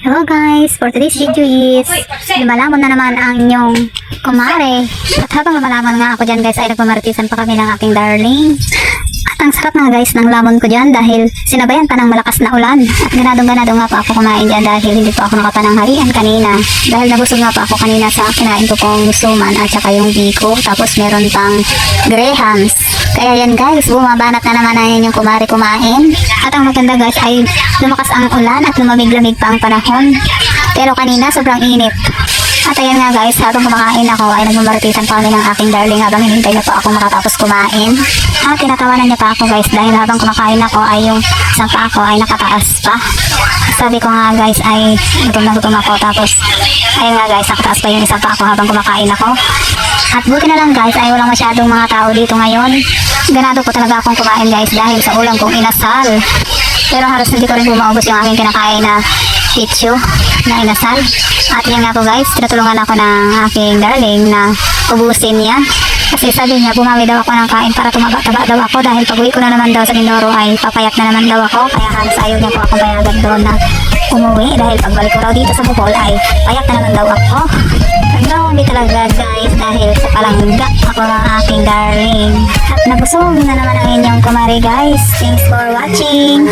Hello guys, for today's video is lumalamon na naman ang inyong kumare. At habang lumalamon nga ako dyan guys ay nagmamaritisan pa kami ng aking darling. At ang sarap nga guys ng lamon ko dyan dahil sinabayan pa ng malakas na ulan. At ganadong-ganado nga pa ako kumain dyan dahil hindi pa ako nakapananghalian kanina. Dahil nabusog nga pa ako kanina sa kinain ko pong suman at saka yung biko. Tapos meron pang grahams. Kaya yan guys, bumabanat na naman ang inyong kumare kumain. At ang maganda guys ay lumakas ang ulan at lumamig-lamig pa ang panahon. Pero kanina sobrang init. At ayan nga guys, habang kumakain ako ay nagmamaritisan pa kami ng aking darling habang hinintay niya pa ako makatapos kumain. At tinatawanan niya pa ako guys dahil habang kumakain ako ay yung isang pa ako ay nakataas pa. Sabi ko nga guys ay gutom na gutom ako, tapos ayun nga guys, nakataas pa yung isang pa ako habang kumakain ako. At buti na lang guys ay walang masyadong mga tao dito ngayon. Ganado po talaga akong kumain guys dahil sa ulam kong inasal. Pero halos hindi ko rin bumaubos yung aking kinakain na pitsu na inasal. At yan nga po guys, tinutulungan ako ng aking darling na ubusin niya. Kasi sabi niya bumawi daw ako ng kain para tumaba-taba daw ako dahil pag uwi ko na naman daw sa Mindoro ay papayat na naman daw ako. Kaya halos ayaw niya po ako bayagan doon na umuwi dahil pagbalik ko raw dito sa Bohol ay payat na naman daw ako. Grabe talaga guys dahil sa palangga ako ng aking darling. At nabusog na naman ang inyong kumari guys. Thanks for watching.